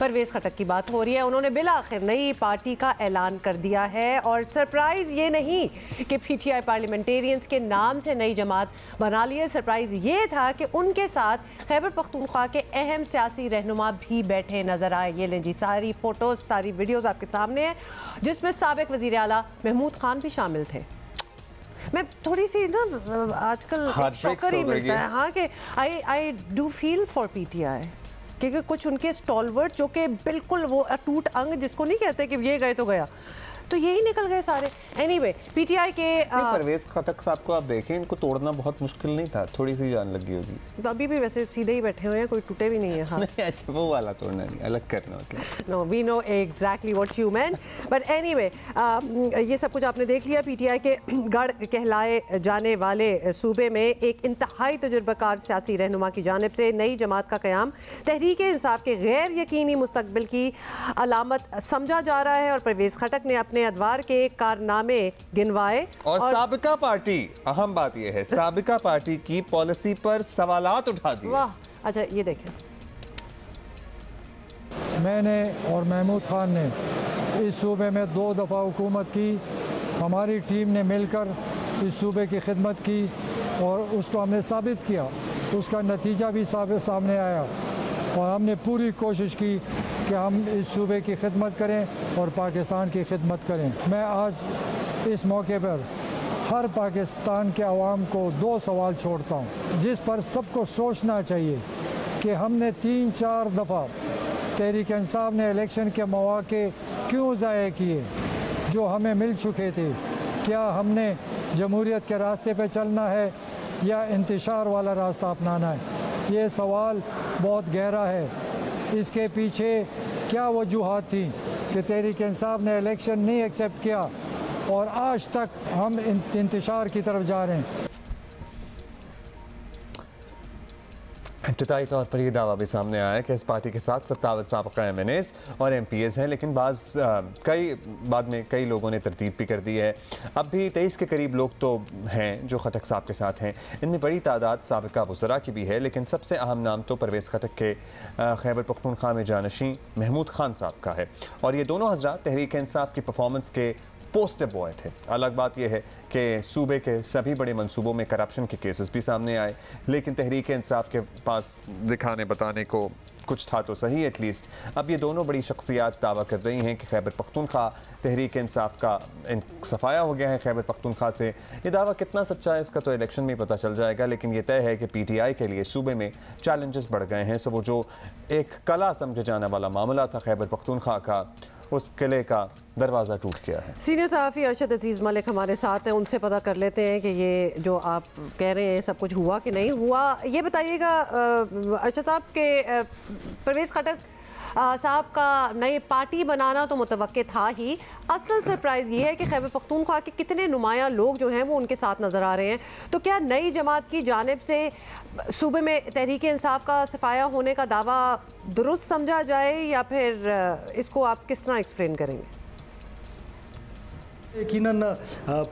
परवेज़ खटक की बात हो रही है। उन्होंने बिलाखिर नई पार्टी का ऐलान कर दिया है और सरप्राइज़ ये नहीं कि PTI पार्लियामेंटेरियंस के नाम से नई जमात बना ली है। सरप्राइज़ ये था कि उनके साथ खैबर पख्तूनख्वा के अहम सियासी रहनुमा भी बैठे नजर आए। ये लें जी, सारी फ़ोटोज़ सारी वीडियोज़ आपके सामने हैं, जिसमें साबिक वज़ीर आला महमूद खान भी शामिल थे। मैं थोड़ी सी ना आजकल शॉकर ही मिलता है हाँ कि I do feel for PTI, क्योंकि कुछ उनके स्टॉलवर्ड जो कि बिल्कुल वो अटूट अंग जिसको नहीं कहते कि ये गए तो गया, तो यही निकल गए सारे। एनीवे PTI के परवेज़ खटक साहब को आप देखें, इनको तोड़ना बहुत मुश्किल नहीं था, थोड़ी सी जान लगी होगी। तो अभी भी वैसे सीधे ही बैठे हुए हैं, कोई टूटे भी नहीं है। हाँ नहीं, अच्छा वो वाला तोड़ना नहीं, अलग करना मतलब। No we know exactly what you meant, but anyway ये सब कुछ आपने देख लिया। PTI के गढ़ कहलाए जाने वाले सूबे में एक इंतहाई तजुर्बाकार सियासी रहनुमा की जानिब से नई जमात का क़याम तहरीक इंसाफ के गैर यकीनी मुस्तकबिल की अलामत समझा जा रहा है और परवेज़ खटक ने अपने अदवार के कारनामे गिनवाए और साबिका पार्टी, अहम बात यह है, साबिका पार्टी की पॉलिसी पर सवालात उठा दिए। वाह, अच्छा ये देखें, मैंने और महमूद खान ने इस सूबे में 2 दफ़ा हुकूमत की, हमारी टीम ने मिलकर इस सूबे की खिदमत की और उसको हमने साबित किया, उसका नतीजा भी सामने आया और हमने पूरी कोशिश की कि हम इस सूबे की खिदमत करें और पाकिस्तान की खिदमत करें। मैं आज इस मौके पर हर पाकिस्तान के अवाम को 2 सवाल छोड़ता हूँ, जिस पर सबको सोचना चाहिए कि हमने 3-4 दफ़ा तहरीक इंसाफ ने इलेक्शन के मौके क्यों ज़ाया किए जो हमें मिल चुके थे। क्या हमने जमहूरियत के रास्ते पे चलना है या इंतशार वाला रास्ता अपनाना है? ये सवाल बहुत गहरा है। इसके पीछे क्या वजूहात थी कि तहरीक इंसाफ ने इलेक्शन नहीं एक्सेप्ट किया और आज तक हम इंतशार की तरफ जा रहे हैं। इब्तिदाई तौर पर यह दावा भी सामने आया है कि इस पार्टी के साथ 57 साबिक़ा MNAs और MPs हैं, लेकिन बाद में कई लोगों ने तरदीद भी कर दी है। अब भी 23 के करीब लोग तो हैं जो खटक साहब के साथ हैं। इनमें बड़ी तादाद साबिक़ा वज़रा की भी है, लेकिन सबसे अहम नाम तो परवेज़ खटक के खैबर पख्तूनख्वा में जानशीं महमूद खान साहब का है और ये दोनों हज़रात तहरीक इंसाफ की परफॉर्मेंस के पोस्टर बॉय थे। अलग बात यह है कि सूबे के सभी बड़े मंसूबों में करप्शन के केसेस भी सामने आए, लेकिन तहरीक इंसाफ के पास दिखाने बताने को कुछ था तो सही एटलीस्ट। अब ये दोनों बड़ी शख्सियात दावा कर रही हैं कि खैबर पख्तूनख्वा तहरीक इंसाफ का सफाया हो गया है खैबर पख्तूनख्वा से। ये दावा कितना सच्चा है इसका तो इलेक्शन में पता चल जाएगा, लेकिन ये तय है कि PTI के लिए सूबे में चैलेंजेस बढ़ गए हैं। सो वो जो एक कला समझे जाने वाला मामला था खैबर पख्तूनख्वा का, उस किले का दरवाज़ा टूट गया है। सीनियर सहाफ़ी अरशद अजीज़ मलिक हमारे साथ हैं, उनसे पता कर लेते हैं कि ये जो आप कह रहे हैं सब कुछ हुआ कि नहीं हुआ। ये बताइएगा अरशद साहब के परवेज़ खटक साहब का नई पार्टी बनाना तो मुतवक्के था ही, असल सरप्राइज़ ये है कि खैबर पख्तूनख्वा के कितने नुमायां लोग जो हैं वो उनके साथ नज़र आ रहे हैं। तो क्या नई जमात की जानिब से सूबे में तहरीक इंसाफ का सफाया होने का दावा दुरुस्त समझा जाए या फिर इसको आप किस तरह एक्सप्लेन करेंगे? यकीनन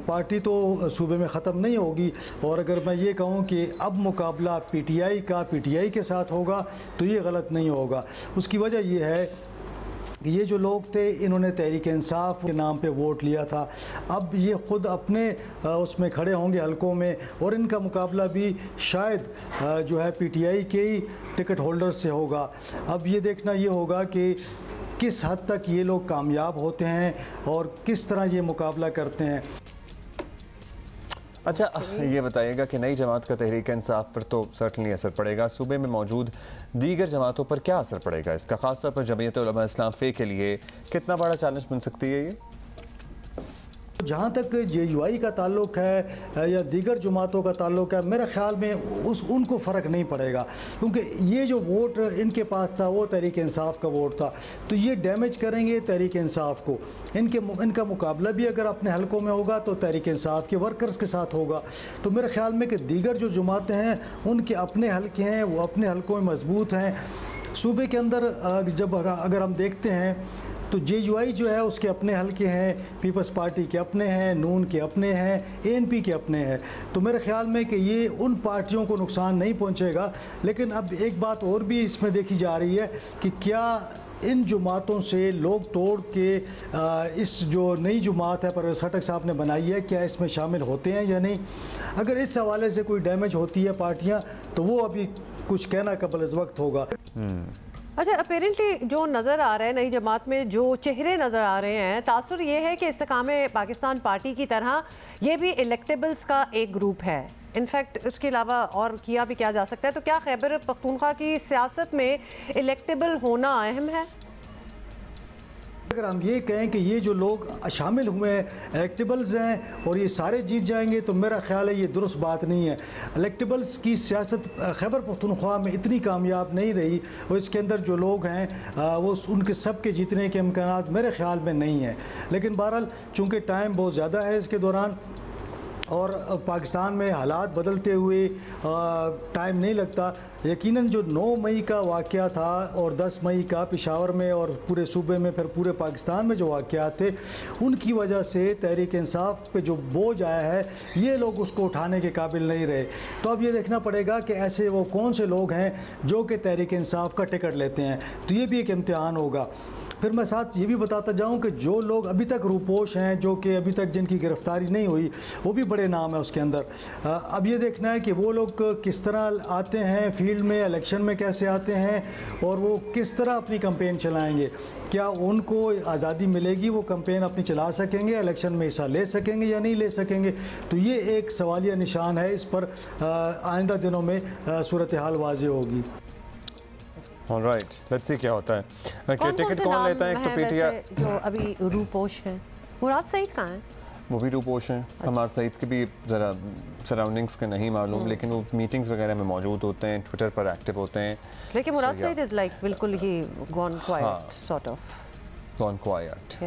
पार्टी तो सूबे में ख़त्म नहीं होगी, और अगर मैं ये कहूँ कि अब मुकाबला PTI के साथ होगा तो ये गलत नहीं होगा। उसकी वजह ये है कि ये जो लोग थे इन्होंने तहरीक इंसाफ के नाम पे वोट लिया था, अब ये ख़ुद अपने उसमें खड़े होंगे हलकों में और इनका मुकाबला भी शायद जो है PTI के ही टिकट होल्डर से होगा। अब ये देखना ये होगा कि किस हद तक ये लोग कामयाब होते हैं और किस तरह ये मुकाबला करते हैं। अच्छा ये बताइएगा कि नई जमात का तहरीक इंसाफ पर तो सर्टनली असर पड़ेगा, सूबे में मौजूद दीगर जमातों पर क्या असर पड़ेगा इसका, खासतौर पर जमीयत उलमा इस्लाम फ़े के लिए कितना बड़ा चैलेंज बन सकती है ये? जहाँ तक JUI का ताल्लुक है या दीगर जमातों का ताल्लुक है, मेरे ख़्याल में उनको फ़र्क नहीं पड़ेगा, क्योंकि ये जो वोट इनके पास था वो तहरीक इंसाफ का वोट था, तो ये डैमेज करेंगे तहरीक इंसाफ को। इनका मुकाबला भी अगर अपने हलकों में होगा तो तहरीक इंसाफ के वर्कर्स के साथ होगा। तो मेरे ख़्याल में कि दीगर जो जमातें हैं उनके अपने हलके हैं, वो अपने हलकों में मजबूत हैं। सूबे के अंदर जब अगर हम देखते हैं तो JUI जो है उसके अपने हलके हैं, पीपल्स पार्टी के अपने हैं, नून के अपने हैं, ANP के अपने हैं। तो मेरे ख़्याल में कि ये उन पार्टियों को नुकसान नहीं पहुंचेगा। लेकिन अब एक बात और भी इसमें देखी जा रही है कि क्या इन जुमातों से लोग तोड़ के इस जो नई जुमात है परवेज़ खटक साहब ने बनाई है, क्या इसमें शामिल होते हैं या नहीं? अगर इस हवाले से कोई डैमेज होती है पार्टियां, तो वो अभी कुछ कहना कबल इस वक्त होगा। अच्छा, अपेरेंटली जो नज़र आ रहा है नई जमात में जो चेहरे नज़र आ रहे हैं, तासुर ये है कि इस्तेकाम पाकिस्तान पार्टी की तरह ये भी इलेक्टेबल्स का एक ग्रुप है। इनफैक्ट उसके अलावा और किया भी क्या जा सकता है? तो क्या खैबर पख्तूनख्वा की सियासत में इलेक्टेबल होना अहम है? अगर हम ये कहें कि ये जो लोग शामिल हुए हैं इलेक्टेबल्स हैं और ये सारे जीत जाएंगे, तो मेरा ख्याल है ये दुरुस्त बात नहीं है। इलेक्टेबल्स की सियासत खैबर पख्तूनख्वा में इतनी कामयाब नहीं रही और इसके अंदर जो लोग हैं वो उनके सब के जीतने के इम्कानात मेरे ख्याल में नहीं है। लेकिन बहरहाल चूँकि टाइम बहुत ज़्यादा है इसके दौरान और पाकिस्तान में हालात बदलते हुए टाइम नहीं लगता, यकीनन जो 9 मई का वाक़या था और 10 मई का पेशावर में और पूरे सूबे में फिर पूरे पाकिस्तान में जो वाक़यात थे, उनकी वजह से तहरीक इंसाफ पे जो बोझ आया है ये लोग उसको उठाने के काबिल नहीं रहे। तो अब ये देखना पड़ेगा कि ऐसे वो कौन से लोग हैं जो कि तहरीक इंसाफ का टिकट लेते हैं, तो ये भी एक इम्तिहान होगा। फिर मैं साथ ये भी बताता जाऊं कि जो लोग अभी तक रूपोश हैं, जो कि अभी तक जिनकी गिरफ्तारी नहीं हुई, वो भी बड़े नाम है उसके अंदर। अब ये देखना है कि वो लोग किस तरह आते हैं फील्ड में, इलेक्शन में कैसे आते हैं और वो किस तरह अपनी कैंपेन चलाएंगे। क्या उनको आज़ादी मिलेगी, वो कैंपेन अपनी चला सकेंगे, इलेक्शन में हिस्सा ले सकेंगे या नहीं ले सकेंगे? तो ये एक सवालिया निशान है, इस पर आइंदा दिनों में सूरत हाल वाज़ेह होगी। ऑलराइट, लेट्स सी क्या होता है। टिकट कौन लेता है? तो पीटीआई जो अभी रूपोश हैं, मुराद सईद कहाँ हैं? वो भी रूपोश हैं। हमाद सईद के भी ज़रा सराउंडिंग्स का नहीं मालूम, लेकिन वो मीटिंग्स वगैरह में मौजूद होते हैं, ट्विटर पर एक्टिव होते हैं। लेकिन मुराद सईद इज़ लाइक बिल्कुल he gone quite, sort of gone quite.